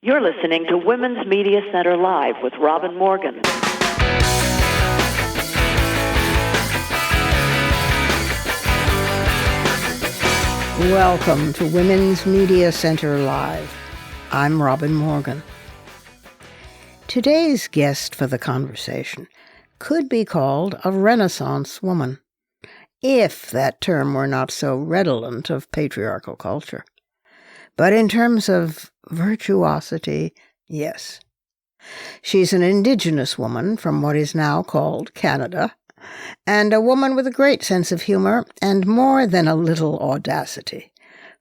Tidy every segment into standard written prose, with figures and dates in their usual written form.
You're listening to Women's Media Center Live with Robin Morgan. Welcome to Women's Media Center Live. I'm Robin Morgan. Today's guest for the conversation could be called a Renaissance woman, if that term were not so redolent of patriarchal culture. But in terms of virtuosity, yes. She's an Indigenous woman from what is now called Canada, and a woman with a great sense of humor and more than a little audacity,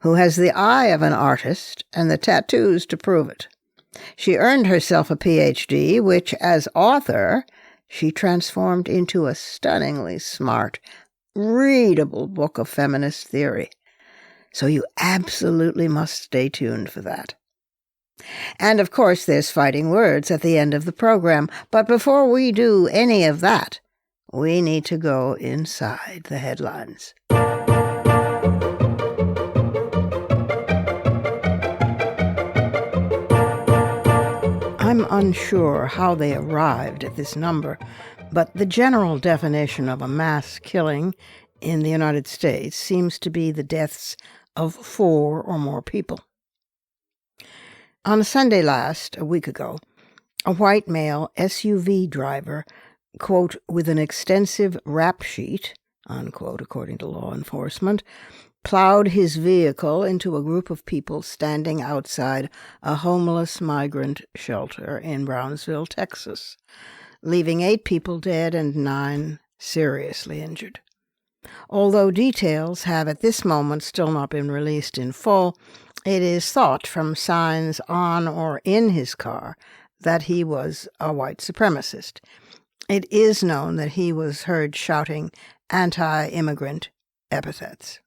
who has the eye of an artist and the tattoos to prove it. She earned herself a PhD, which, as author, she transformed into a stunningly smart, readable book of feminist theory. So you absolutely must stay tuned for that. And of course, there's fighting words at the end of the program, but before we do any of that, we need to go inside the headlines. I'm unsure how they arrived at this number, but the general definition of a mass killing in the United States seems to be the deaths of 4 or more people. On Sunday last, a week ago, a white male SUV driver, quote, with an extensive rap sheet, unquote, according to law enforcement, plowed his vehicle into a group of people standing outside a homeless migrant shelter in Brownsville, Texas, leaving 8 people dead and 9 seriously injured. Although details have at this moment still not been released in full, it is thought from signs on or in his car that he was a white supremacist. It is known that he was heard shouting anti-immigrant epithets.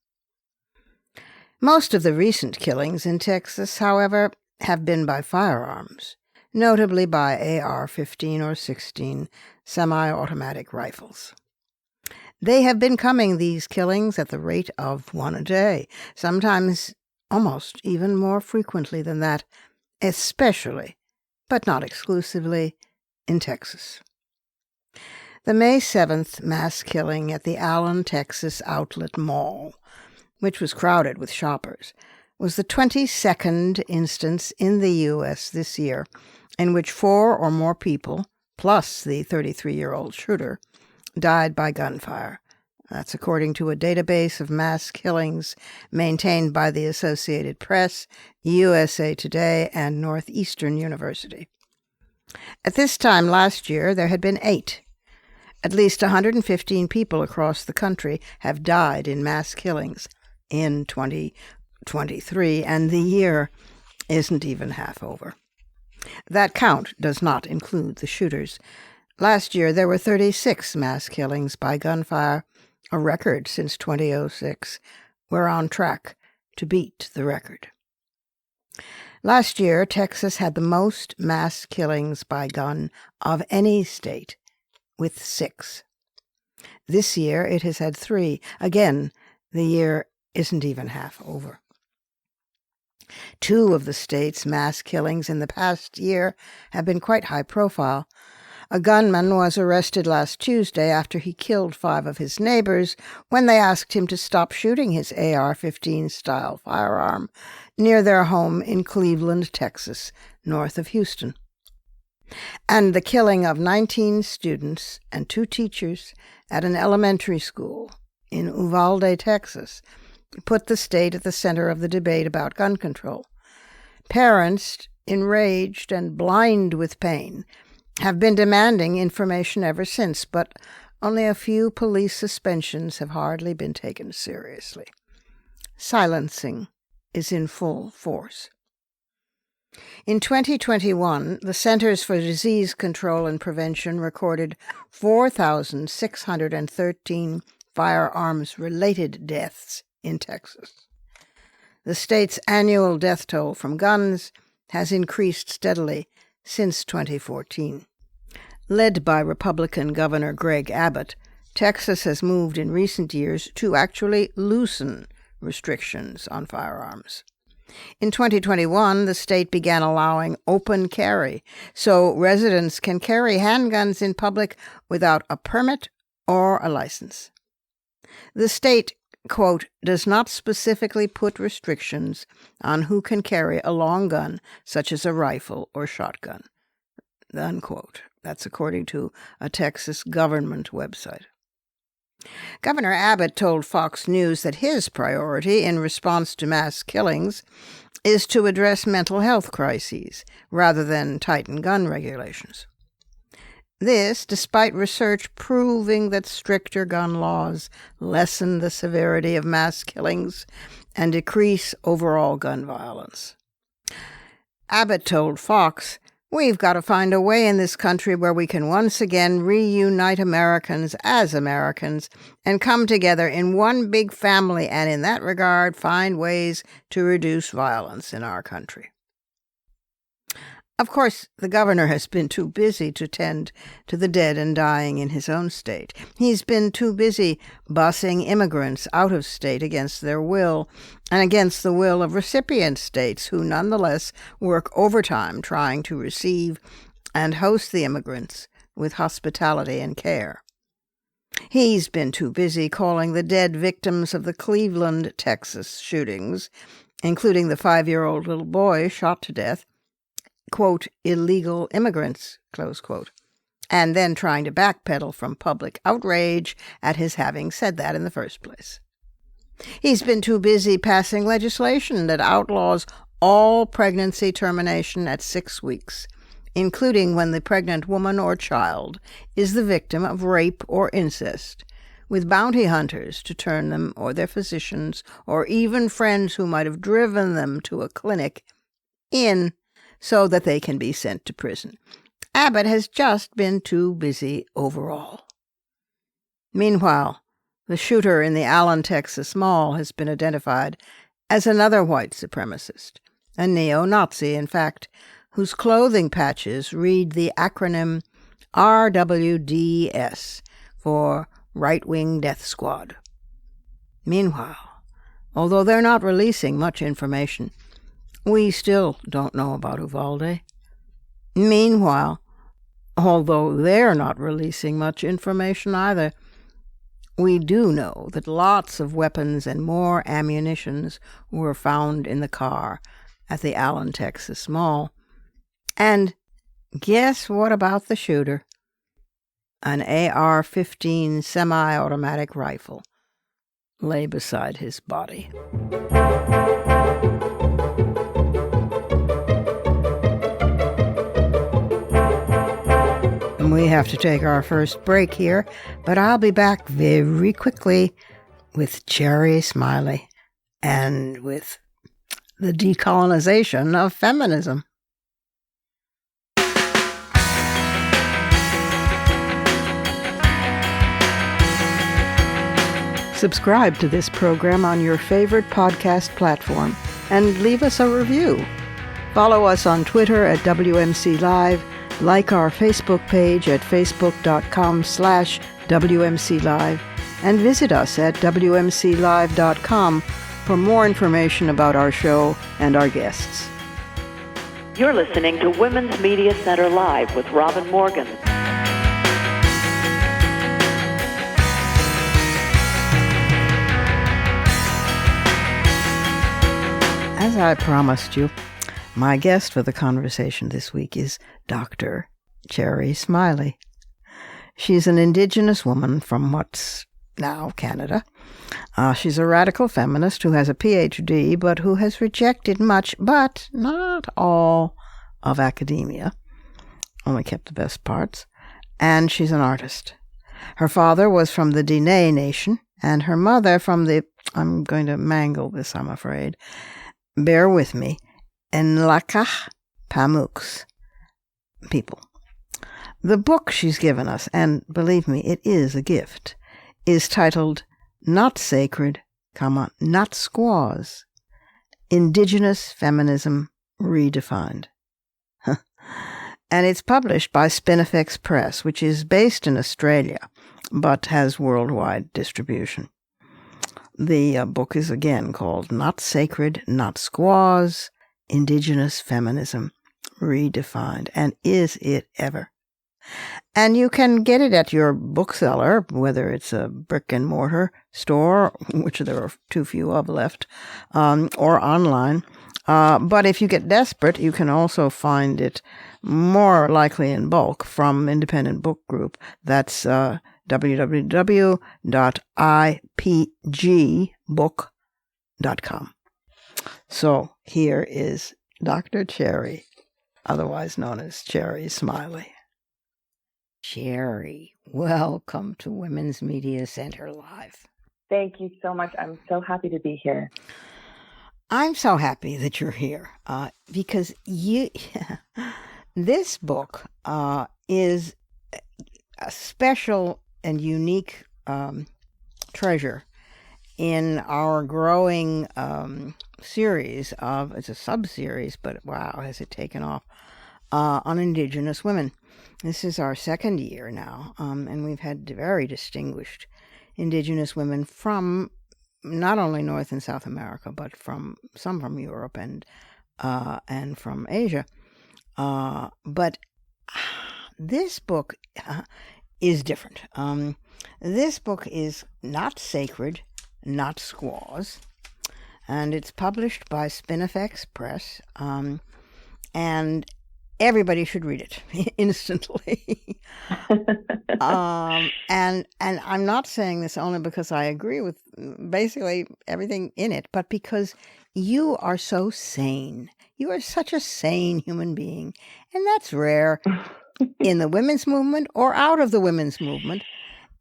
Most of the recent killings in Texas, however, have been by firearms, notably by AR-15 or 16 semi-automatic rifles. They have been coming, these killings, at the rate of 1 a day, sometimes almost even more frequently than that, especially, but not exclusively, in Texas. The May 7th mass killing at the Allen, Texas Outlet Mall, which was crowded with shoppers, was the 22nd instance in the U.S. this year in which 4 or more people, plus the 33-year-old shooter, died by gunfire. That's according to a database of mass killings maintained by the Associated Press, USA Today, and Northeastern University. At this time last year, there had been 8. At least 115 people across the country have died in mass killings in 2023, and the year isn't even half over. That count does not include the shooters. Last year, there were 36 mass killings by gunfire, a record since 2006. We're on track to beat the record. Last year, Texas had the most mass killings by gun of any state, with 6. This year, it has had 3. Again, the year isn't even half over. 2 of the state's mass killings in the past year have been quite high profile. A gunman was arrested last Tuesday after he killed 5 of his neighbors when they asked him to stop shooting his AR-15 style firearm near their home in Cleveland, Texas, north of Houston. And the killing of 19 students and 2 teachers at an elementary school in Uvalde, Texas, put the state at the center of the debate about gun control. Parents, enraged and blind with pain, have been demanding information ever since, but only a few police suspensions have hardly been taken seriously. Silencing is in full force. In 2021, the Centers for Disease Control and Prevention recorded 4,613 firearms-related deaths in Texas. The state's annual death toll from guns has increased steadily since 2014. Led by Republican Governor Greg Abbott, Texas has moved in recent years to actually loosen restrictions on firearms. In 2021, the state began allowing open carry, so residents can carry handguns in public without a permit or a license. The state, quote, does not specifically put restrictions on who can carry a long gun, such as a rifle or shotgun, unquote. That's according to a Texas government website. Governor Abbott told Fox News that his priority in response to mass killings is to address mental health crises rather than tighten gun regulations. This, despite research proving that stricter gun laws lessen the severity of mass killings and decrease overall gun violence. Abbott told Fox, "We've got to find a way in this country where we can once again reunite Americans as Americans and come together in one big family and in that regard find ways to reduce violence in our country." Of course, the governor has been too busy to tend to the dead and dying in his own state. He's been too busy busing immigrants out of state against their will and against the will of recipient states who nonetheless work overtime trying to receive and host the immigrants with hospitality and care. He's been too busy calling the dead victims of the Cleveland, Texas shootings, including the 5-year-old little boy shot to death, quote, illegal immigrants, close quote, and then trying to backpedal from public outrage at his having said that in the first place. He's been too busy passing legislation that outlaws all pregnancy termination at 6 weeks, including when the pregnant woman or child is the victim of rape or incest, with bounty hunters to turn them or their physicians or even friends who might have driven them to a clinic in so that they can be sent to prison. Abbott has just been too busy overall. Meanwhile, the shooter in the Allen, Texas mall has been identified as another white supremacist, a neo-Nazi, in fact, whose clothing patches read the acronym RWDS for Right-Wing Death Squad. Meanwhile, although they're not releasing much information, we still don't know about Uvalde. Meanwhile, although they're not releasing much information either, we do know that lots of weapons and more ammunitions were found in the car at the Allen, Texas mall. And guess what about the shooter? An AR-15 semi-automatic rifle lay beside his body. We have to take our first break here, but I'll be back very quickly with Cherry Smiley and with the decolonization of feminism. Subscribe to this program on your favorite podcast platform and leave us a review. Follow us on Twitter at WMC Live. Like our Facebook page at facebook.com/WMC Live and visit us at WMCLive.com for more information about our show and our guests. You're listening to Women's Media Center Live with Robin Morgan. As I promised you, my guest for the conversation this week is Dr. Cherry Smiley. She's an Indigenous woman from what's now Canada. She's a radical feminist who has a PhD, but who has rejected much, but not all, of academia. Only kept the best parts. And she's an artist. Her father was from the Diné Nation, and her mother from the, I'm going to mangle this, I'm afraid. Bear with me. Nlakah Pamuks people. The book she's given us, and believe me, it is a gift, is titled Not Sacred, Not Squaws, Indigenous Feminism Redefined. And it's published by Spinifex Press, which is based in Australia, but has worldwide distribution. The book is again called Not Sacred, Not Squaws, Indigenous Feminism Redefined. And is it ever? And you can get it at your bookseller, whether it's a brick and mortar store, which there are too few of left, or online. But if you get desperate, you can also find it more likely in bulk from Independent Book Group. That's www.ipgbook.com. So here is Dr. Cherry, otherwise known as Cherry Smiley. Cherry, welcome to Women's Media Center Live. Thank you so much. I'm so happy to be here. I'm so happy that you're here because this book is a special and unique treasure in our growing series of, it's a sub-series, but wow, has it taken off, on Indigenous women. This is our second year now, and we've had very distinguished Indigenous women from not only North and South America, but some from Europe and from Asia. But this book is different. This book is Not Sacred, Not Squaws, and it's published by Spinifex Press, and everybody should read it instantly. And I'm not saying this only because I agree with basically everything in it, but because you are so sane. You are such a sane human being, and that's rare in the women's movement or out of the women's movement.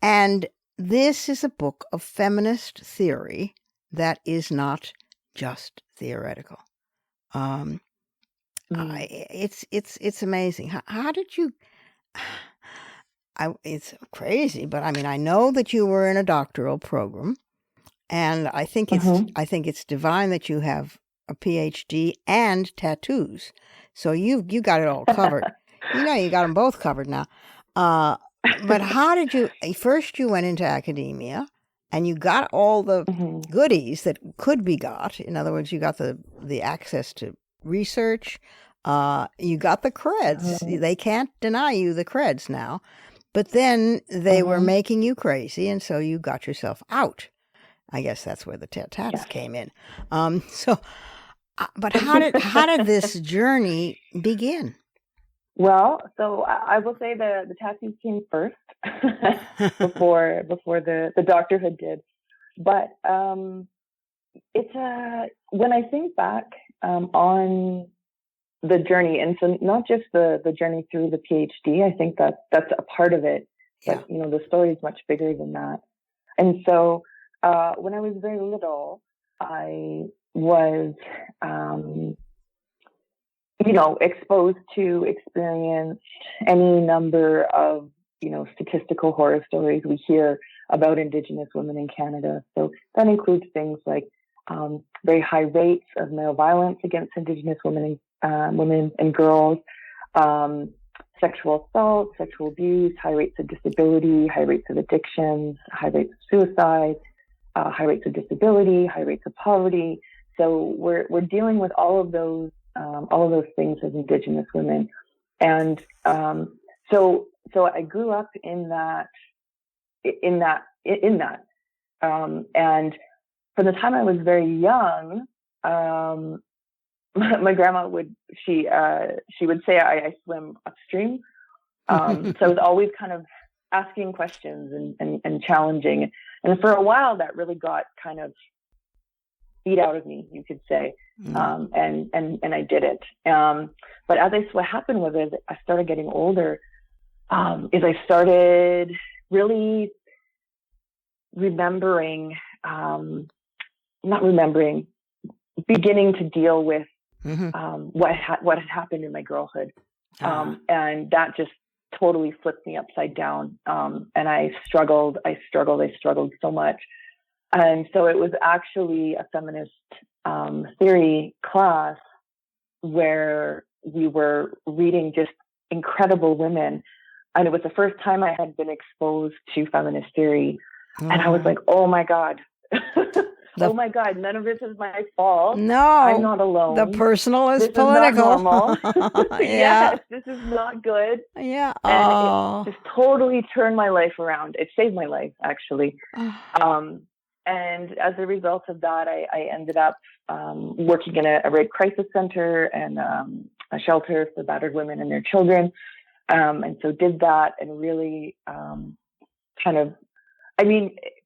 And this is a book of feminist theory that is not just theoretical. It's amazing. How did you? It's crazy, but I mean, I know that you were in a doctoral program, and I think it's divine that you have a PhD and tattoos. So you got it all covered. You got them both covered now. But how did you? First, you went into academia, and you got all the goodies that could be got. In other words, you got the access to research. You got the creds. They can't deny you the creds now. But then they were making you crazy, and so you got yourself out. I guess that's where the tats came in. But how did this journey begin? Well, so I will say the tattoos came first before the doctorhood did. But it's when I think back on the journey, and so not just the journey through the PhD, I think that's a part of it, but the story is much bigger than that. And so when I was very little, I was exposed to experience any number of statistical horror stories we hear about Indigenous women in Canada. So that includes things like very high rates of male violence against Indigenous women and girls, sexual assault, sexual abuse, high rates of disability, high rates of addictions, high rates of suicide, high rates of disability, high rates of poverty. So we're dealing with all of those things as Indigenous women, and so I grew up in that, and from the time I was very young. My grandma would say I swim upstream. So I was always kind of asking questions and challenging. And for a while that really got kind of beat out of me, you could say. And I did it. But what happened was, as I started getting older, is I started really beginning to deal with what had happened in my girlhood. And that just totally flipped me upside down. And I struggled so much. And so it was actually a feminist theory class where we were reading just incredible women. And it was the first time I had been exposed to feminist theory. And I was like, oh my God, Oh my God, none of this is my fault. No, I'm not alone. the personal is this political. is not normal. Yeah. Yes, this is not good. Yeah. And it just totally turned my life around. It saved my life, actually. And as a result of that, I ended up working in a rape crisis center and a shelter for battered women and their children. And so did that and really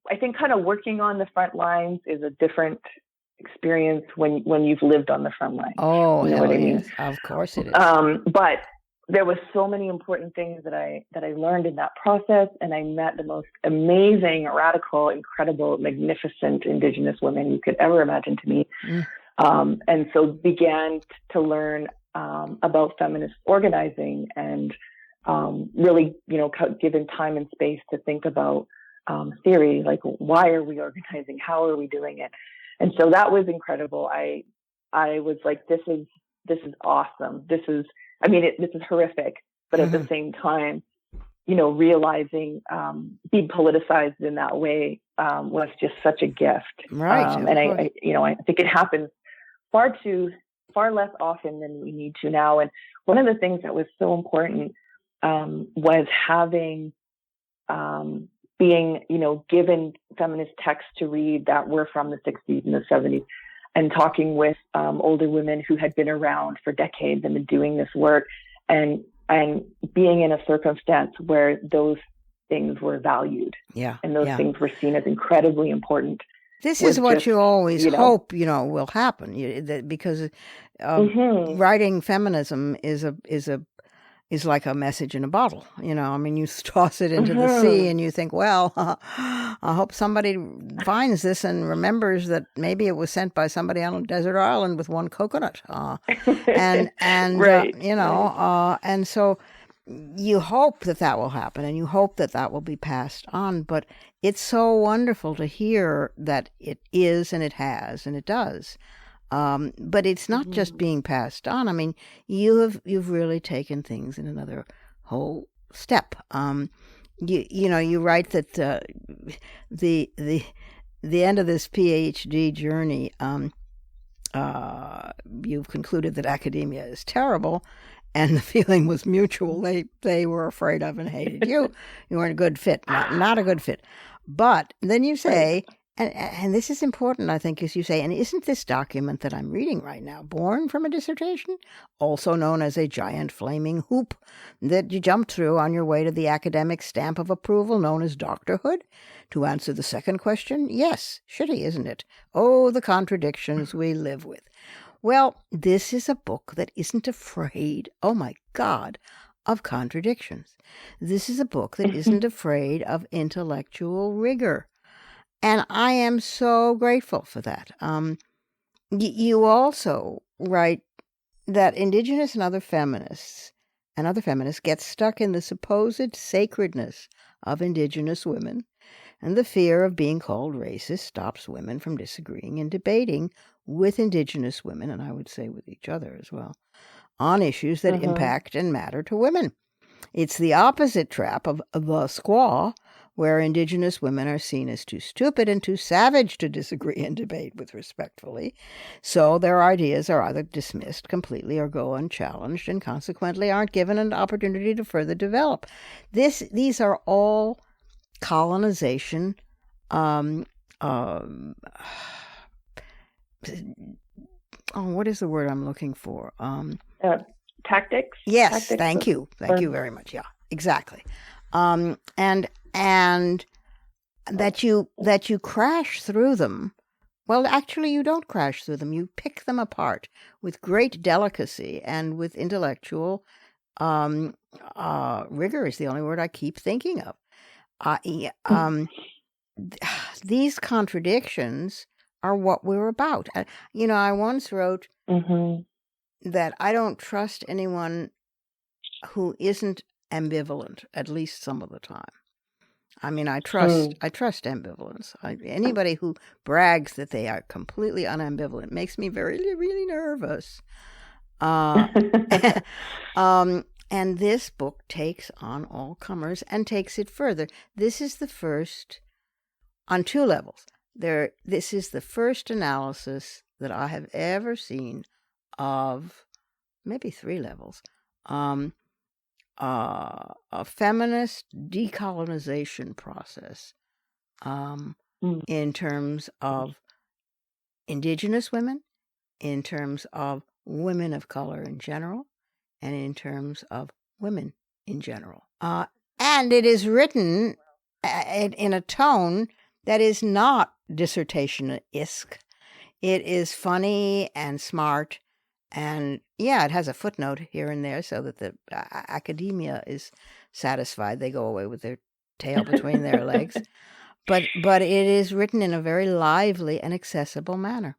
I think kind of working on the front lines is a different experience when you've lived on the front lines. Oh, you know what I mean? Yes. Of course it is. But there was so many important things that I learned in that process, and I met the most amazing, radical, incredible, magnificent Indigenous women you could ever imagine to meet. And so began to learn about feminist organizing and really, given time and space to think about theory, like why are we organizing? How are we doing it? And so that was incredible. I was like, this is awesome. This is horrific, but at the same time, realizing being politicized in that way was just such a gift. Right. And I think it happens far less often than we need to now. And one of the things that was so important was having being, given feminist texts to read that were from the 60s and the 70s, and talking with older women who had been around for decades and been doing this work, and being in a circumstance where those things were valued, and those things were seen as incredibly important. This is what you always hope, will happen, because writing feminism is like a message in a bottle. You toss it into the sea and you think, well, I hope somebody finds this and remembers that maybe it was sent by somebody on a desert island with one coconut. And so you hope that will happen, and you hope that will be passed on. But it's so wonderful to hear that it is, and it has, and it does. But it's not just being passed on. I mean, you've really taken things in another whole step. You write that the end of this PhD journey, you've concluded that academia is terrible, and the feeling was mutual. They were afraid of and hated you. You weren't a good fit, not a good fit. But then you say. And this is important, I think, as you say, and isn't this document that I'm reading right now born from a dissertation, also known as a giant flaming hoop that you jumped through on your way to the academic stamp of approval known as doctorhood? To answer the second question, yes, shitty, isn't it? Oh, the contradictions we live with. Well, this is a book that isn't afraid, oh my God, of contradictions. This is a book that isn't afraid of intellectual rigor. And I am so grateful for that. You also write that Indigenous and other feminists get stuck in the supposed sacredness of Indigenous women, and the fear of being called racist stops women from disagreeing and debating with Indigenous women, and I would say with each other as well, on issues that impact and matter to women. It's the opposite trap of the squaw, where Indigenous women are seen as too stupid and too savage to disagree and debate with respectfully. So their ideas are either dismissed completely or go unchallenged, and consequently aren't given an opportunity to further develop. These are all colonization what is the word I'm looking for? Tactics? Yes, tactics thank you. Thank you very much. Yeah, exactly. And that you crash through them. Well, actually, you don't crash through them. You pick them apart with great delicacy and with intellectual rigor is the only word I keep thinking of. These contradictions are what we're about. I once wrote that I don't trust anyone who isn't ambivalent, at least some of the time. I mean, I trust ambivalence. Anybody who brags that they are completely unambivalent makes me really, really nervous. And this book takes on all comers and takes it further. This is the first, on two levels. This is the first analysis that I have ever seen of maybe 3 levels, a feminist decolonization process in terms of Indigenous women, in terms of women of color in general, and in terms of women in general. And it is written in a tone that is not dissertation-esque. It is funny and smart, and it has a footnote here and there so that the academia is satisfied. They go away with their tail between their legs. But it is written in a very lively and accessible manner.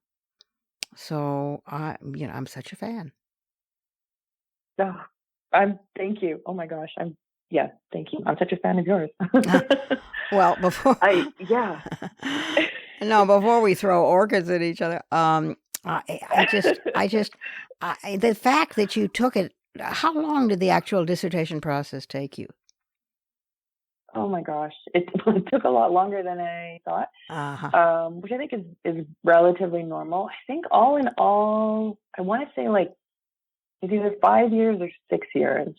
So I'm such a fan. Oh, thank you. Oh my gosh, thank you. I'm such a fan of yours. Well, before before we throw orchids at each other, the fact that you took it. How long did the actual dissertation process take you? Oh my gosh, it took a lot longer than I thought, which I think is relatively normal. I think all in all, I want to say like it's either 5 years or 6 years,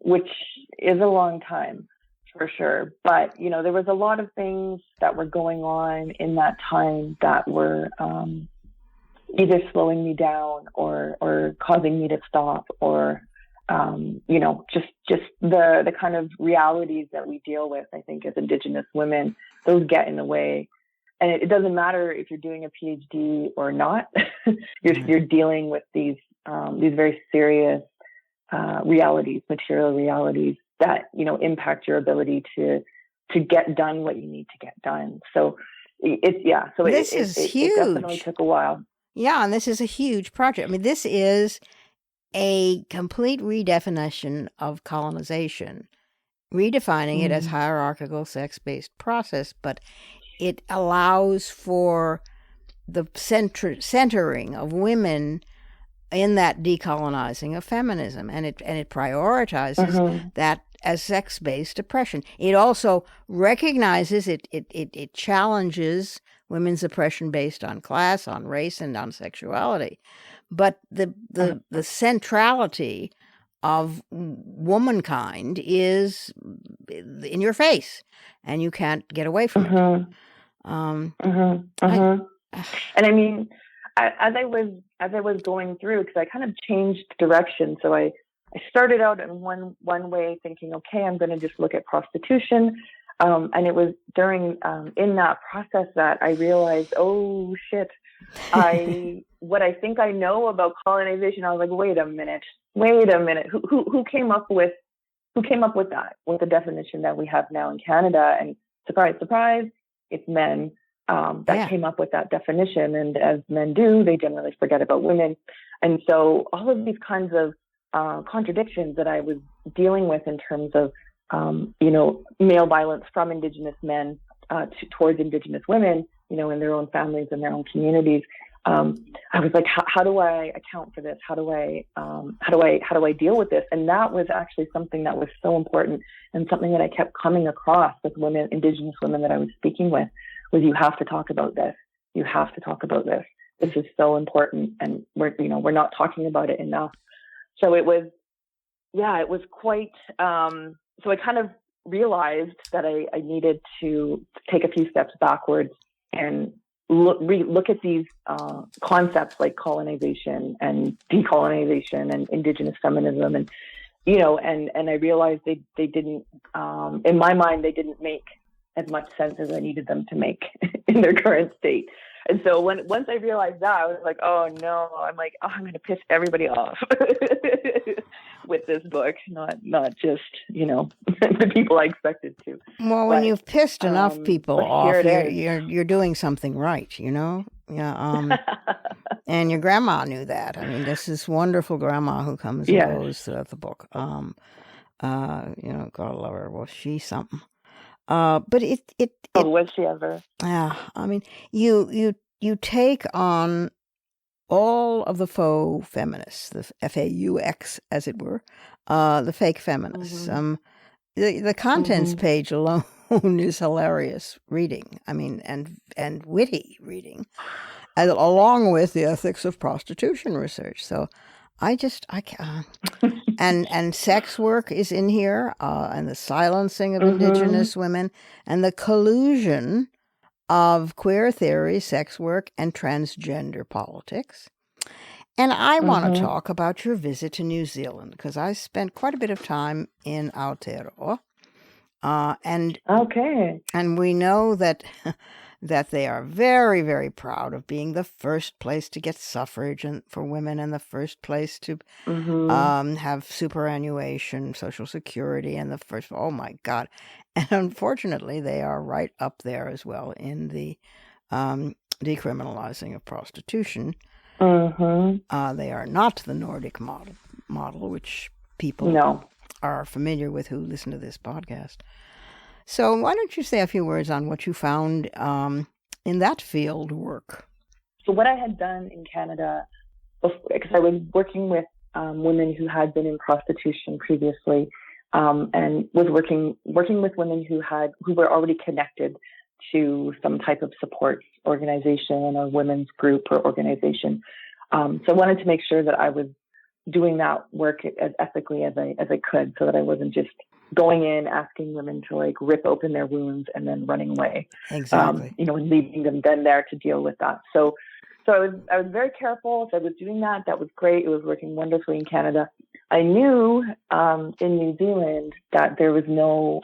which is a long time for sure. But there was a lot of things that were going on in that time that were either slowing me down or causing me to stop, or just the kind of realities that we deal with, I think, as Indigenous women, those get in the way. And it doesn't matter if you're doing a PhD or not. You're dealing with these very serious realities, material realities that impact your ability to get done what you need to get done. So it definitely took a while. Yeah, and this is a huge project. I mean, this is a complete redefinition of colonization, redefining it as hierarchical, sex-based process, but it allows for the centering of women in that decolonizing of feminism, and it prioritizes that as sex-based oppression. It also recognizes it challenges women's oppression based on class, on race, and on sexuality. But the centrality of womankind is in your face, and you can't get away from it. And I mean, as I was going through, because I kind of changed direction. So I started out in one way, thinking, okay, I'm going to just look at prostitution. And it was during in that process that I realized, oh shit, what I think I know about colonization. I was like, wait a minute. Who came up with that? With the definition that we have now in Canada? And surprise, surprise, it's men that came up with that definition. And as men do, they generally forget about women. And so all of these kinds of contradictions that I was dealing with in terms of male violence from Indigenous men towards Indigenous women, in their own families and their own communities. I was like, how do I account for this? How do I deal with this? And that was actually something that was so important, and something that I kept coming across with women, Indigenous women that I was speaking with, was you have to talk about this. You have to talk about this. This is so important, and we're not talking about it enough. So it was quite. So I kind of realized that I needed to take a few steps backwards and look at these concepts like colonization and decolonization and Indigenous feminism, and and I realized they didn't, in my mind, they didn't make as much sense as I needed them to make in their current state. And so once I realized that, I was like, oh no, I'm going to piss everybody off with this book, not just, the people I expected to. Well, when you've pissed enough people off, you're doing something right, Yeah. And your grandma knew that. I mean, this is wonderful grandma who comes and goes throughout the book. God love her. Was she something? But it was she ever? Yeah, I mean, you take on all of the faux feminists, the FAUX, as it were, the fake feminists. The contents page alone alone is hilarious reading. I mean, and witty reading, along with the ethics of prostitution research. So I can't. And sex work is in here, and the silencing of Indigenous women, and the collusion of queer theory, sex work, and transgender politics. And I want to talk about your visit to New Zealand, because I spent quite a bit of time in Aotearoa. And we know that they are very, very proud of being the first place to get suffrage for women, and the first place to have superannuation, Social Security, and the first. Oh my God! And unfortunately, they are right up there as well in the decriminalizing of prostitution. They are not the Nordic model, which people are familiar with who listen to this podcast. So why don't you say a few words on what you found in that field work? So what I had done in Canada, because I was working with women who had been in prostitution previously, and was working with women who were already connected to some type of support organization or women's group or organization. So I wanted to make sure that I was doing that work as ethically as I could, so that I wasn't just going in asking women to like rip open their wounds and then running away. Exactly. And leaving them then there to deal with that. So I was very careful. So I was doing that. That was great. It was working wonderfully in Canada. I knew in New Zealand that there was no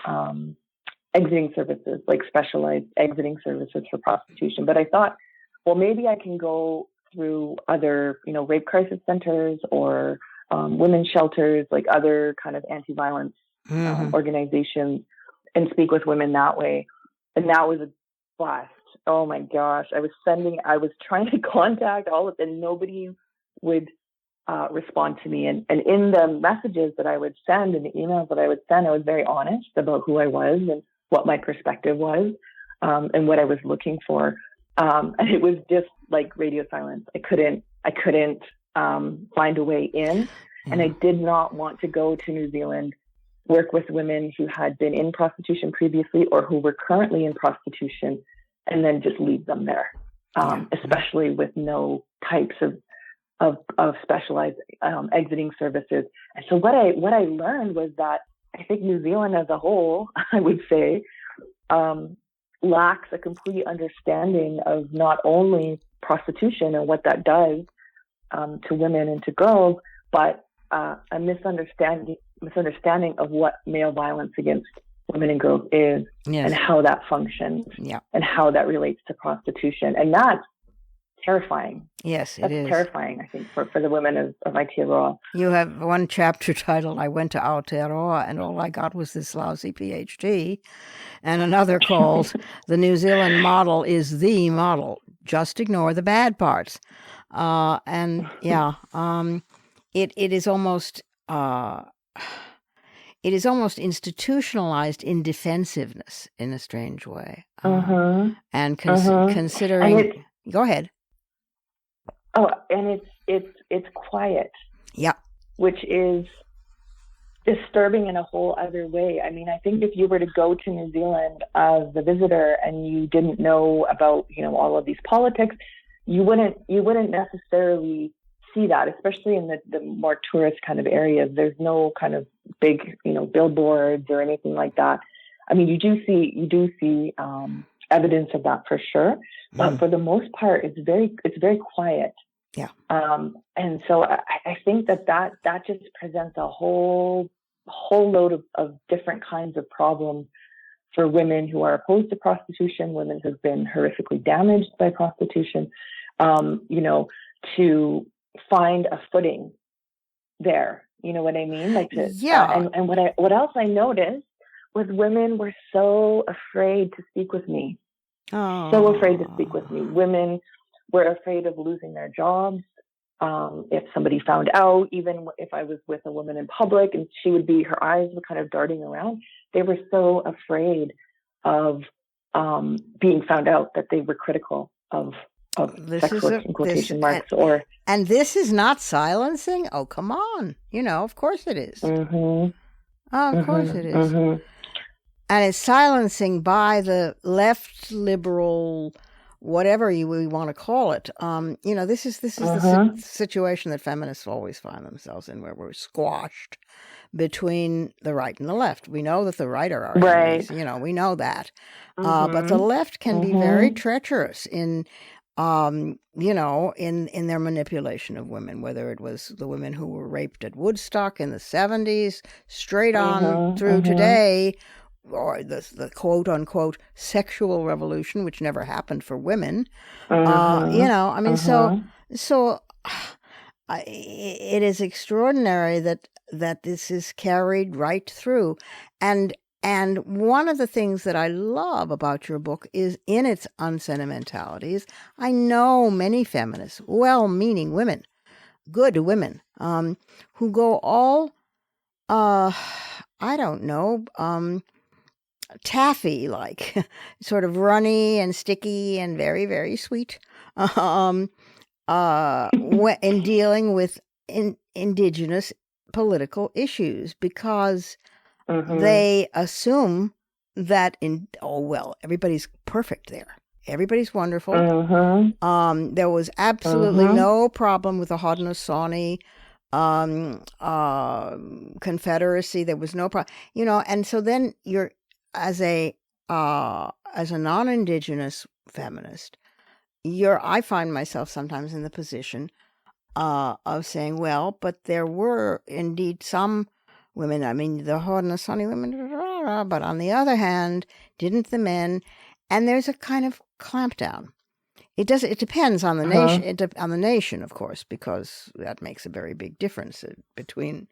exiting services, like specialized exiting services for prostitution. But I thought, well, maybe I can go through other, rape crisis centers or women's shelters, like other kind of anti-violence organizations, and speak with women that way. And that was a blast. Oh my gosh. I was trying to contact all of them, and nobody would respond to me. And in the messages that I would send and the emails that I would send, I was very honest about who I was and what my perspective was, and what I was looking for. And it was just like radio silence. I couldn't find a way in. And I did not want to go to New Zealand, work with women who had been in prostitution previously or who were currently in prostitution, and then just leave them there, especially with no types of specialized exiting services. And so what I learned was that I think New Zealand as a whole, I would say, lacks a complete understanding of not only prostitution and what that does to women and to girls, but a misunderstanding of what male violence against women and girls is, and how that functions, and how that relates to prostitution. And that's terrifying. Yes, That's terrifying, I think, for the women of Aotearoa. You have one chapter titled, I Went to Aotearoa and All I Got Was This Lousy PhD, and another called The New Zealand Model is the Model. Just ignore the bad parts. It is almost institutionalized indefensiveness in a strange way. And considering, go ahead. Oh, and it's quiet. Yeah. Which is disturbing in a whole other way. I mean, I think if you were to go to New Zealand as a visitor and you didn't know about, all of these politics, you wouldn't necessarily see that, especially in the more tourist kind of areas. There's no kind of big, billboards or anything like that. I mean, you do see evidence of that for sure, but for the most part, it's very quiet. Yeah. And so I think that just presents a whole load of different kinds of problems for women who are opposed to prostitution, women who've been horrifically damaged by prostitution, to find a footing there. You know what I mean? And what else I noticed was women were so afraid to speak with me. Oh. So afraid to speak with me. Women were afraid of losing their jobs. If somebody found out, even if I was with a woman in public and her eyes were kind of darting around, they were so afraid of being found out that they were critical of sex work in quotation marks. And this is not silencing? Oh, come on. Of course it is. Mm-hmm. Oh, of course it is. Mm-hmm. and it's silencing by the left liberal, whatever we want to call it. This is the situation that feminists always find themselves in, where we're squashed between the right and the left. We know that the right are our enemies. We know that. But the left can be very treacherous in their manipulation of women, whether it was the women who were raped at Woodstock in the 70s, straight on through today, or the quote-unquote sexual revolution, which never happened for women. So it is extraordinary that this is carried right through. And one of the things that I love about your book is, in its unsentimentalities, I know many feminists, well-meaning women, good women, who go all, taffy, like sort of runny and sticky and very, very sweet, in dealing with indigenous political issues, because they assume that everybody's perfect there. Everybody's wonderful. There was absolutely no problem with the Haudenosaunee Confederacy. There was no problem, and so then you're, as a non-Indigenous feminist, I find myself sometimes in the position of saying, well, but there were indeed some women, the Haudenosaunee women, but on the other hand, didn't the men? And there's a kind of clampdown. It depends on the nation, on the nation, of course, because that makes a very big difference between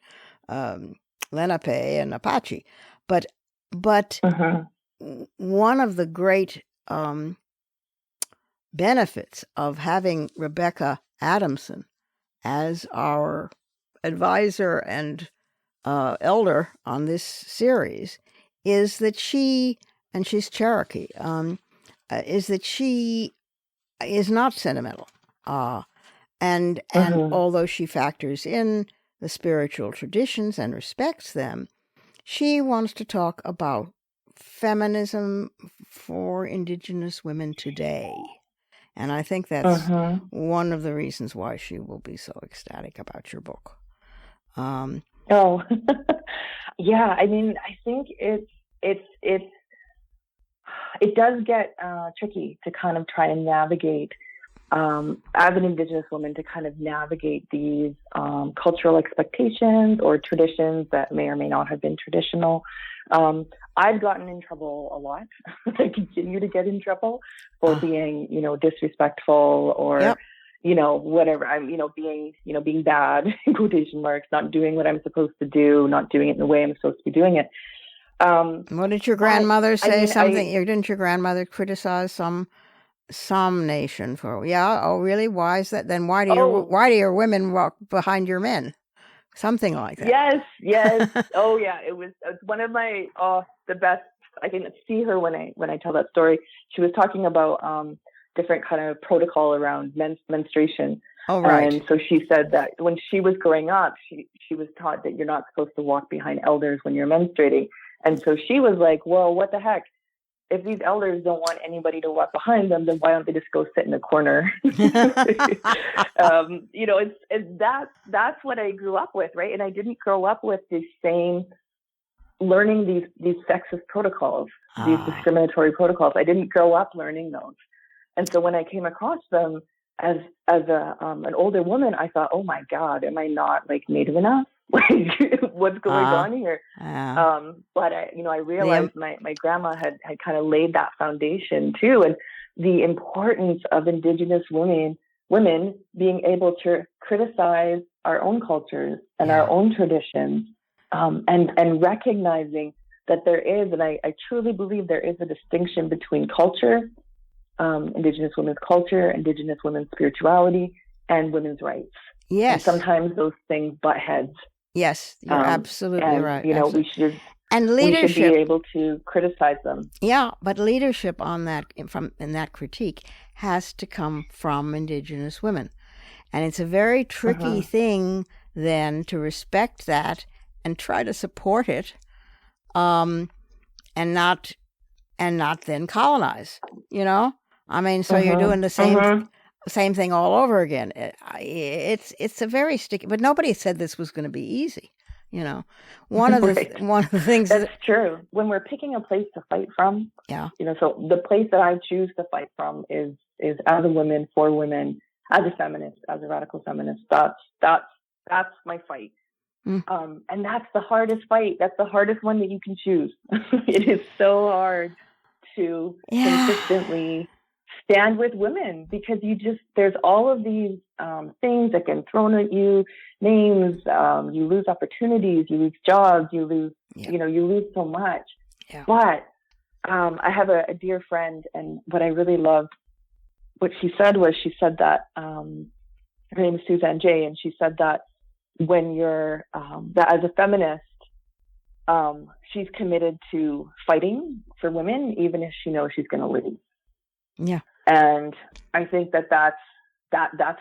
Lenape and Apache. But one of the great benefits of having Rebecca Adamson as our advisor and elder on this series is that she's Cherokee, is that she is not sentimental. And although she factors in the spiritual traditions and respects them, she wants to talk about feminism for Indigenous women today. And I think that's one of the reasons why she will be so ecstatic about your book. Yeah. I think it does get tricky to kind of try and navigate, as an Indigenous woman, to kind of navigate these cultural expectations or traditions that may or may not have been traditional. I've gotten in trouble a lot. I continue to get in trouble for being, disrespectful or, whatever. I'm, being bad, in quotation marks, not doing what I'm supposed to do, not doing it in the way I'm supposed to be doing it. What did your grandmother say? Didn't your grandmother criticize some nation for? Yeah. Oh, really? Why is that? Then why do your women walk behind your men? Something like that. Yes. Oh, yeah. It's one of my the best. I can see her when I tell that story. She was talking about different kind of protocol around menstruation. Oh, right. And so she said that when she was growing up, she was taught that you're not supposed to walk behind elders when you're menstruating. And so she was like, well, what the heck? If these elders don't want anybody to walk behind them, then why don't they just go sit in the corner? That's what I grew up with, right? And I didn't grow up with the same learning these sexist protocols, these discriminatory protocols. I didn't grow up learning those. And so when I came across them as an older woman, I thought, oh my God, am I not like Native enough? What's going on here? But I realized my grandma had kind of laid that foundation too, and the importance of Indigenous women being able to criticize our own cultures and our own traditions, and recognizing that there is, and I truly believe there is a distinction between culture, Indigenous women's culture, Indigenous women's spirituality, and women's rights. Yes. And sometimes those things butt heads. Yes, you're absolutely right. We should leadership, we should be able to criticize them. Yeah, but leadership in that critique has to come from Indigenous women, and it's a very tricky thing then to respect that and try to support it, and not then colonize, you know? I mean, so you're doing the same thing all over again. It's a very sticky, but nobody said this was going to be easy, you know? One of the things that's true. When we're picking a place to fight from, yeah, you know, so the place that I choose to fight from is as a woman, for women, as a feminist, as a radical feminist. That's my fight. And that's the hardest fight. That's the hardest one that you can choose. It is so hard to consistently stand with women, because there's all of these things that get thrown at you, names, you lose opportunities, you lose jobs, you lose, you know, you lose so much. Yeah. But I have a dear friend, and what I really loved, what she said that, her name is Suzanne J, and she said that when you're, that as a feminist, she's committed to fighting for women, even if she knows she's going to lose. Yeah. And I think that's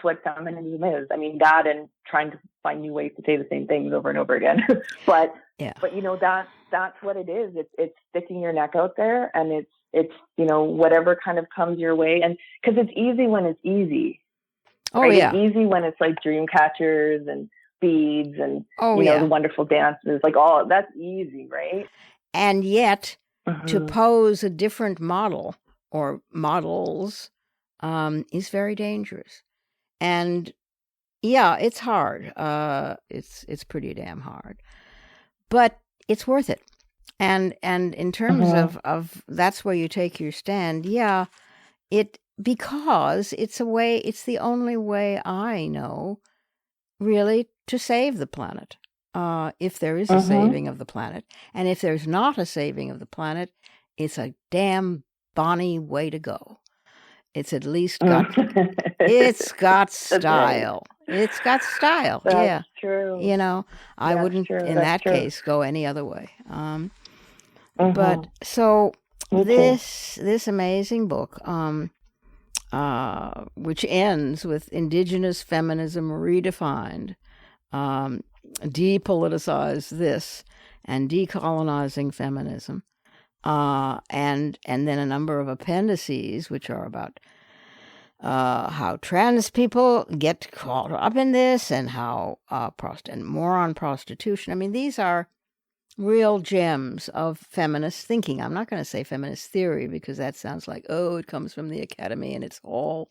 what feminism is. I mean, that and trying to find new ways to say the same things over and over again. but you know, that's what it is. It's sticking your neck out there, and it's you know, whatever kind of comes your way. And because it's easy when it's easy. Oh, right? yeah. It's easy when it's like dream catchers and beads and you know, the wonderful dances, like all that's easy, right? And yet to pose a different model or models is very dangerous. And yeah, it's hard. It's pretty damn hard, but it's worth it. And in terms of that's where you take your stand. Yeah, because it's the only way I know really to save the planet. If there is a saving of the planet, and if there's not a saving of the planet, it's a damn bonny way to go. It's at least got it's got style. It's got style. That's true. You know, I wouldn't in that case go any other way. But so this amazing book, which ends with Indigenous Feminism Redefined, depoliticize this and decolonizing feminism, and then a number of appendices which are about how trans people get caught up in this, and how and more on prostitution. I mean, these are real gems of feminist thinking. I'm not going to say feminist theory, because that sounds like, oh, it comes from the academy and it's all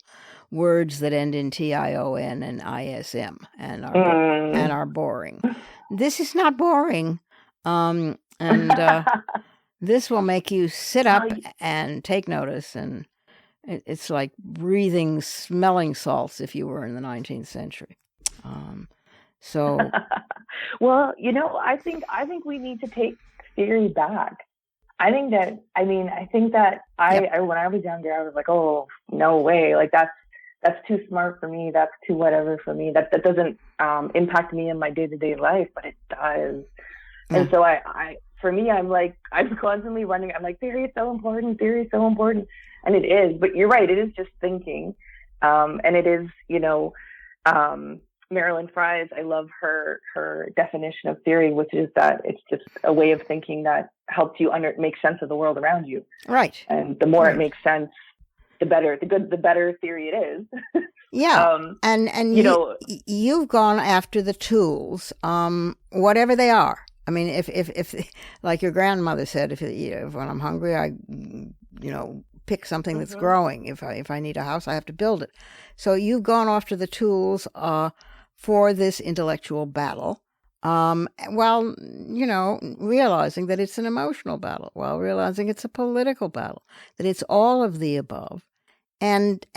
words that end in TION and ISM and are boring. This is not boring. And this will make you sit up and take notice. And it's like breathing smelling salts if you were in the 19th century. So, well, you know, I think we need to take theory back. I think that when I was younger, I was like, oh, no way. Like that's too smart for me. That's too whatever for me. That doesn't impact me in my day-to-day life, but it does. And so for me, I'm constantly running. I'm like, theory is so important. Theory is so important. And it is, but you're right. It is just thinking. And it is, you know, Marilyn Fries, I love her definition of theory, which is that it's just a way of thinking that helps you make sense of the world around you. Right. And the more it makes sense, the better theory it is. Yeah. And you've gone after the tools, whatever they are. I mean, if like your grandmother said, if when I'm hungry, I pick something that's growing. If I need a house, I have to build it. So you've gone after the tools for this intellectual battle, while realizing that it's an emotional battle, while realizing it's a political battle, that it's all of the above, and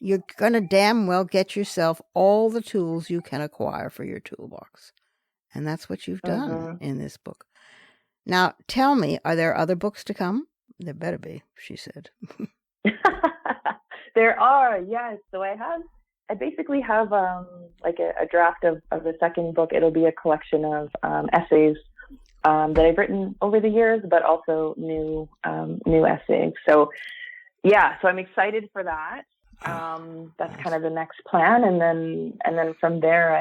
you're gonna damn well get yourself all the tools you can acquire for your toolbox, and that's what you've done in this book. Now, tell me, are there other books to come? There better be, she said. There are, yes. So I basically have like a draft of the second book. It'll be a collection of essays that I've written over the years, but also new essays. So yeah, so I'm excited for that. That's kind of the next plan, and then from there,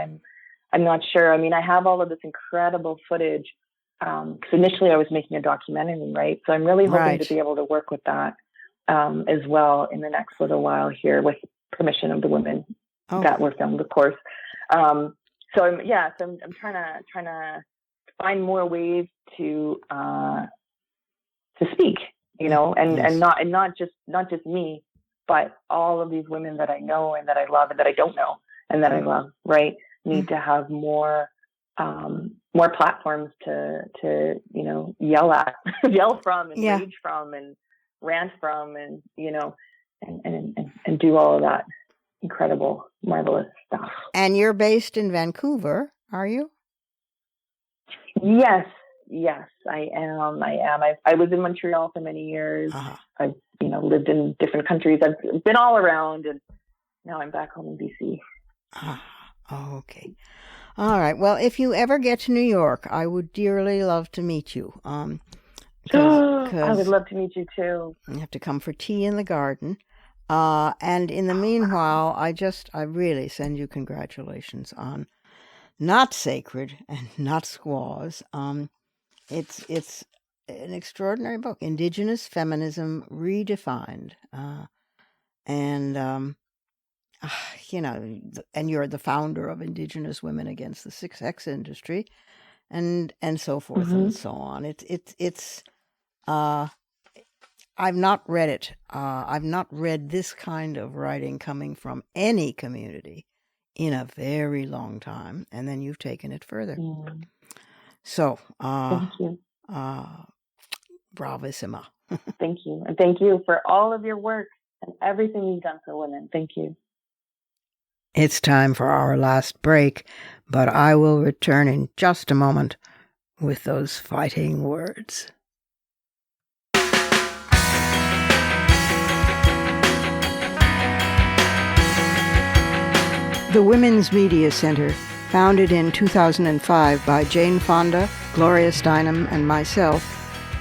I'm not sure. I mean, I have all of this incredible footage Because initially I was making a documentary, right? So I'm really hoping Right. to be able to work with that as well in the next little while here, with permission of the women that were filmed, of course. So I'm trying to find more ways to speak, you know, and not just me, but all of these women that I know and that I love and that I don't know and that I love, right? Need to have more platforms to you know, yell from and rage from and rant from, and you know, and do all of that incredible, marvelous stuff. And you're based in Vancouver, are you? Yes, I am. I was in Montreal for many years. I've, you know, lived in different countries. I've been all around, and now I'm back home in BC. Okay. All right. Well, if you ever get to New York, I would dearly love to meet you. I would love to meet you too. You have to come for tea in the garden. And in the meanwhile, I really send you congratulations on Not Sacred and Not Squaws. It's an extraordinary book, Indigenous Feminism Redefined. You know, and you're the founder of Indigenous Women Against the Sex Industry, and so forth and so on. It's I've not read it. I've not read this kind of writing coming from any community in a very long time, and then you've taken it further. So, thank you. Bravissima. Thank you. And thank you for all of your work and everything you've done for women. Thank you. It's time for our last break, but I will return in just a moment with those fighting words. The Women's Media Center, founded in 2005 by Jane Fonda, Gloria Steinem, and myself,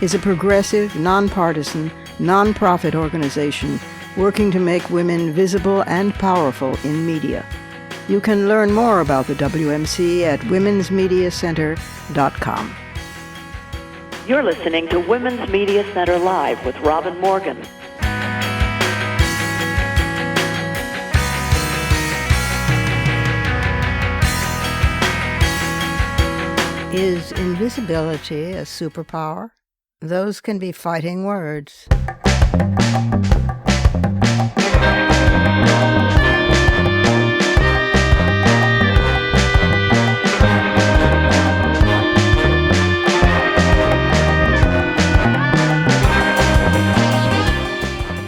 is a progressive, nonpartisan, nonprofit organization working to make women visible and powerful in media. You can learn more about the WMC at womensmediacenter.com. You're listening to Women's Media Center Live with Robin Morgan. Is invisibility a superpower? Those can be fighting words.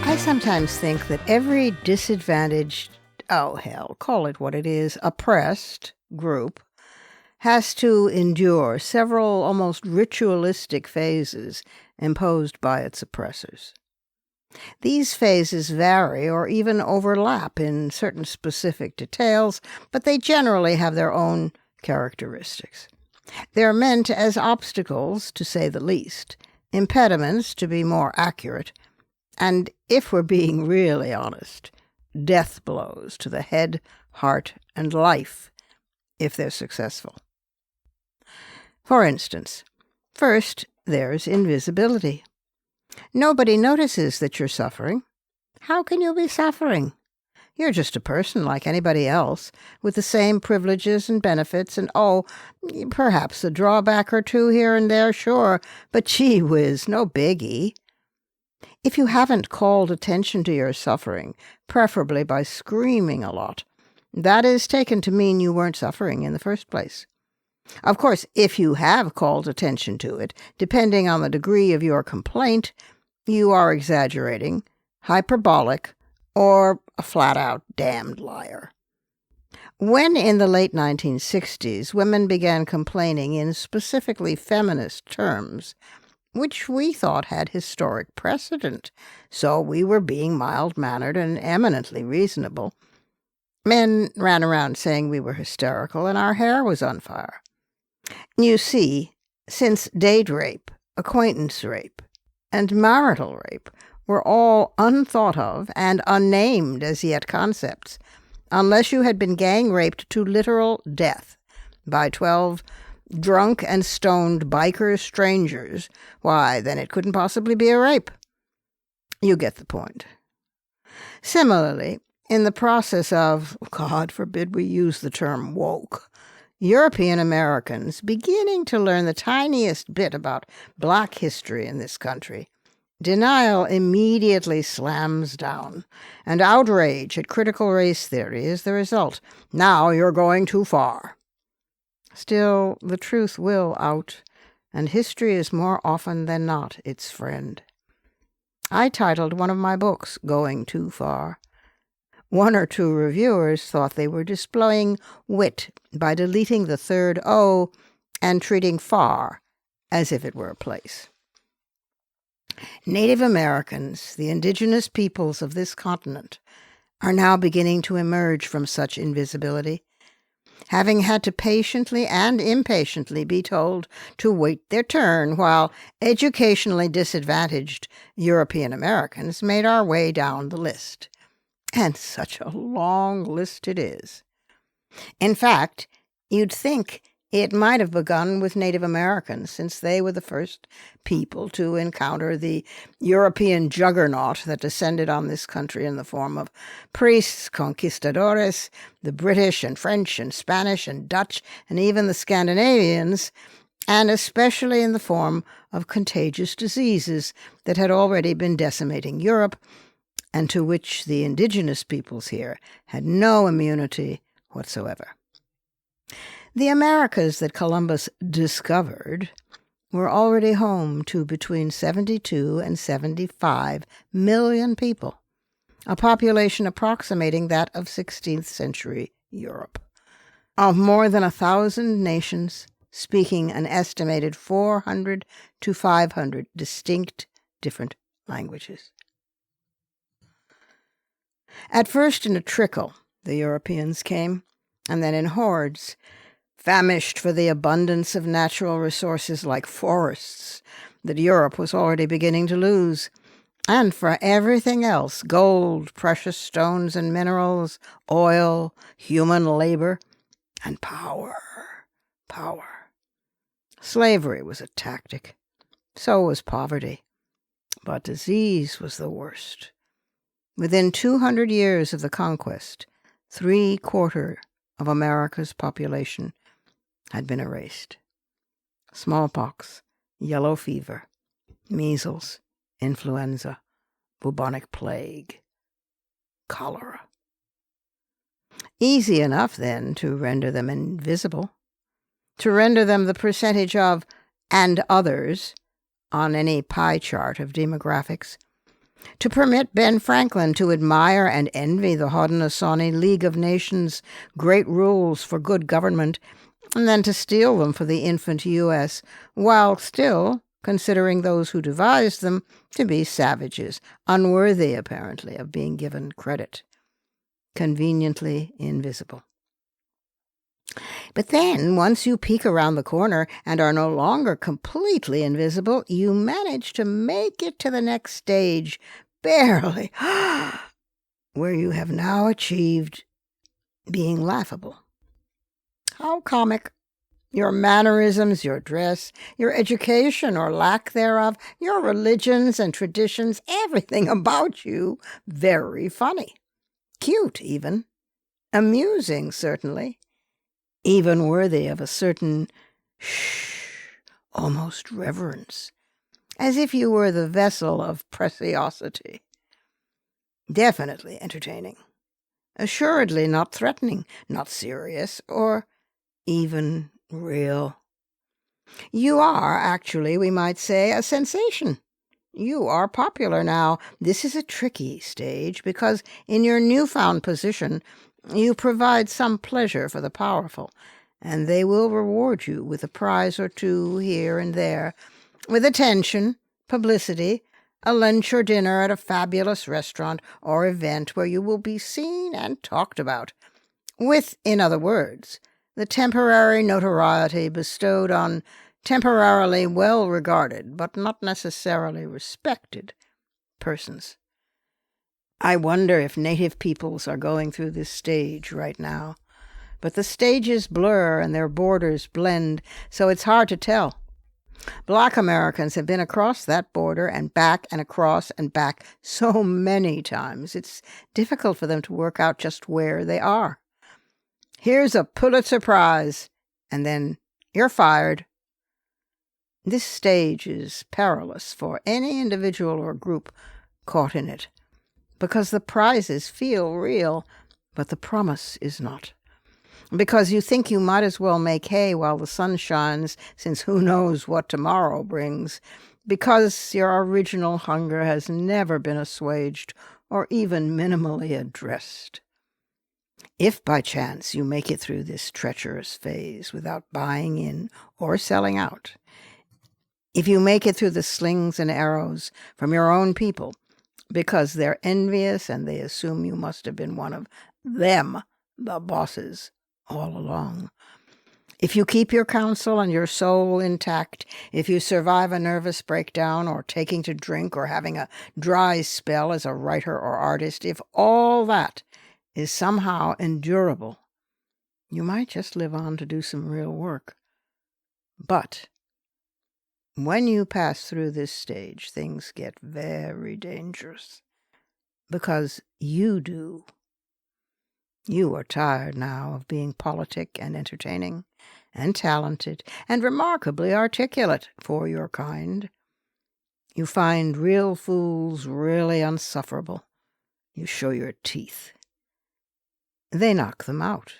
I sometimes think that every disadvantaged, call it what it is, oppressed group has to endure several almost ritualistic phases imposed by its oppressors. These phases vary or even overlap in certain specific details, but they generally have their own characteristics. They're meant as obstacles, to say the least, impediments, to be more accurate, and, if we're being really honest, death blows to the head, heart, and life, if they're successful. For instance, first, there's invisibility. Nobody notices that you're suffering. How can you be suffering? You're just a person like anybody else, with the same privileges and benefits, and perhaps a drawback or two here and there, sure, but gee whiz, no biggie. If you haven't called attention to your suffering, preferably by screaming a lot, that is taken to mean you weren't suffering in the first place. Of course, if you have called attention to it, depending on the degree of your complaint, you are exaggerating, hyperbolic, or a flat-out damned liar. When in the late 1960s women began complaining in specifically feminist terms, which we thought had historic precedent, so we were being mild-mannered and eminently reasonable, men ran around saying we were hysterical and our hair was on fire. You see, since date rape, acquaintance rape, and marital rape were all unthought of and unnamed as yet concepts, unless you had been gang raped to literal death by 12 drunk and stoned biker strangers, why, then it couldn't possibly be a rape. You get the point. Similarly, in the process of, God forbid we use the term woke, European Americans beginning to learn the tiniest bit about black history in this country, denial immediately slams down, and outrage at critical race theory is the result. Now you're going too far. Still, the truth will out, and history is more often than not its friend. I titled one of my books, Going Too Far. One or two reviewers thought they were displaying wit by deleting the third O and treating far as if it were a place. Native Americans, the indigenous peoples of this continent, are now beginning to emerge from such invisibility, having had to patiently and impatiently be told to wait their turn while educationally disadvantaged European Americans made our way down the list. And such a long list it is. In fact, you'd think it might have begun with Native Americans, since they were the first people to encounter the European juggernaut that descended on this country in the form of priests, conquistadores, the British and French and Spanish and Dutch, and even the Scandinavians, and especially in the form of contagious diseases that had already been decimating Europe, and to which the indigenous peoples here had no immunity whatsoever. The Americas that Columbus discovered were already home to between 72 and 75 million people, a population approximating that of 16th century Europe, of more than 1,000 nations speaking an estimated 400 to 500 distinct different languages. At first in a trickle, the Europeans came, and then in hordes, famished for the abundance of natural resources like forests that Europe was already beginning to lose, and for everything else, gold, precious stones and minerals, oil, human labor, and power. Slavery was a tactic. So was poverty. But disease was the worst. Within 200 years of the conquest, 3/4 of America's population had been erased. Smallpox, yellow fever, measles, influenza, bubonic plague, cholera. Easy enough, then, to render them invisible, to render them the percentage of and others on any pie chart of demographics, to permit Ben Franklin to admire and envy the Haudenosaunee League of Nations' great rules for good government, and then to steal them for the infant U.S., while still considering those who devised them to be savages, unworthy, apparently, of being given credit. Conveniently invisible. But then, once you peek around the corner and are no longer completely invisible, you manage to make it to the next stage, barely, where you have now achieved being laughable. How comic! Your mannerisms, your dress, your education or lack thereof, your religions and traditions, everything about you very funny. Cute, even. Amusing, certainly. Even worthy of a certain almost reverence, as if you were the vessel of preciosity. Definitely entertaining. Assuredly not threatening, not serious, or even real. You are, actually, we might say, a sensation. You are popular now. This is a tricky stage, because in your newfound position, you provide some pleasure for the powerful, and they will reward you with a prize or two here and there, with attention, publicity, a lunch or dinner at a fabulous restaurant or event where you will be seen and talked about, with, in other words, the temporary notoriety bestowed on temporarily well-regarded, but not necessarily respected, persons. I wonder if native peoples are going through this stage right now. but the stages blur and their borders blend, so it's hard to tell. Black Americans have been across that border and back and across and back so many times, it's difficult for them to work out just where they are. Here's a Pulitzer Prize, and then you're fired. This stage is perilous for any individual or group caught in it, because the prizes feel real, but the promise is not. Because you think you might as well make hay while the sun shines, since who knows what tomorrow brings. Because your original hunger has never been assuaged or even minimally addressed. If by chance you make it through this treacherous phase without buying in or selling out, if you make it through the slings and arrows from your own people, because they're envious and they assume you must have been one of them, the bosses, all along. If you keep your counsel and your soul intact, if you survive a nervous breakdown or taking to drink or having a dry spell as a writer or artist, if all that is somehow endurable, you might just live on to do some real work. But when you pass through this stage, things get very dangerous. Because you do. You are tired now of being politic and entertaining and talented and remarkably articulate for your kind. You find real fools really unsufferable. You show your teeth. They knock them out.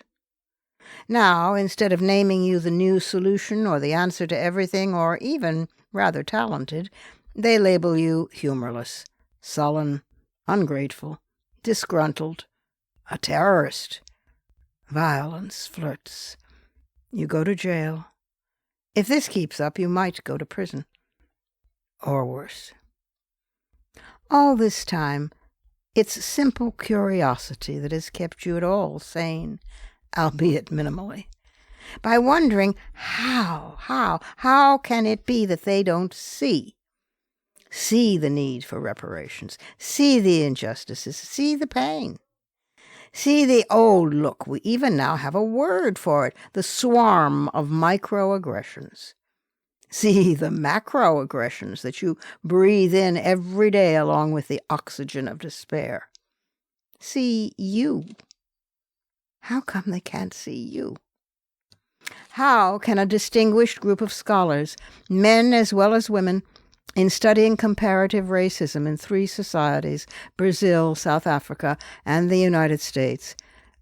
Now, instead of naming you the new solution or the answer to everything or even rather talented, they label you humorless, sullen, ungrateful, disgruntled, a terrorist. Violence flirts. You go to jail. If this keeps up, you might go to prison. Or worse. All this time, it's simple curiosity that has kept you at all sane, albeit minimally, by wondering how can it be that they don't see the need for reparations, see the injustices, see the pain, see the, look, we even now have a word for it, the swarm of microaggressions. See the macroaggressions that you breathe in every day along with the oxygen of despair. See you. How come they can't see you? How can a distinguished group of scholars, men as well as women, in studying comparative racism in 3 societies, Brazil, South Africa, and the United States,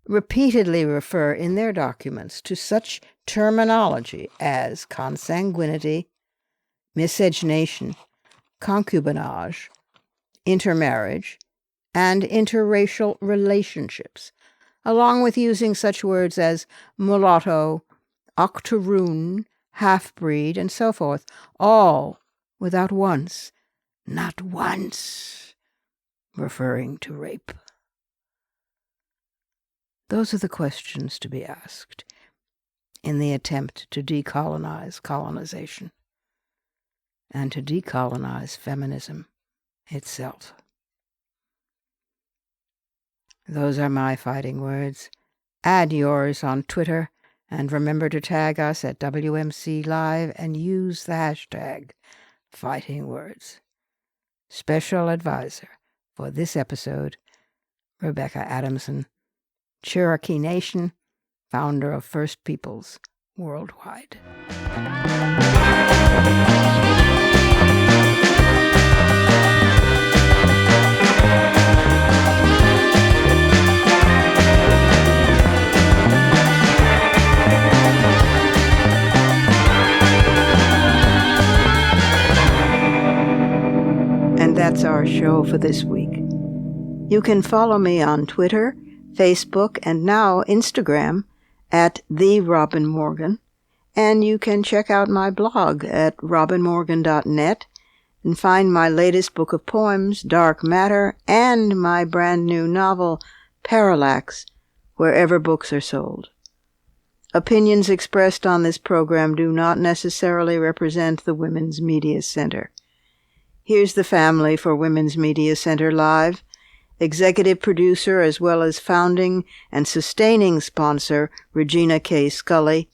repeatedly refer in their documents to such terminology as consanguinity, miscegenation, concubinage, intermarriage, and interracial relationships, along with using such words as mulatto, octoroon, half-breed, and so forth, all without once, not once, referring to rape. Those are the questions to be asked in the attempt to decolonize colonization and to decolonize feminism itself. Those are my fighting words. Add yours on Twitter, and remember to tag us at WMC Live and use the hashtag Fighting Words. Special advisor for this episode, Rebecca Adamson, Cherokee Nation, founder of First Peoples Worldwide. And that's our show for this week. You can follow me on Twitter, Facebook, and now Instagram at The Robin Morgan, and you can check out my blog at robinmorgan.net and find my latest book of poems, Dark Matter, and my brand new novel, Parallax, wherever books are sold. Opinions expressed on this program do not necessarily represent the Women's Media Center. Here's the family for Women's Media Center Live, executive producer as well as founding and sustaining sponsor Regina K. Scully,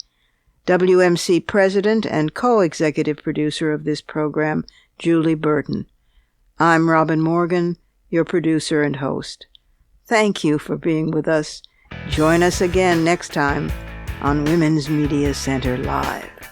WMC president and co-executive producer of this program, Julie Burton. I'm Robin Morgan, your producer and host. Thank you for being with us. Join us again next time on Women's Media Center Live.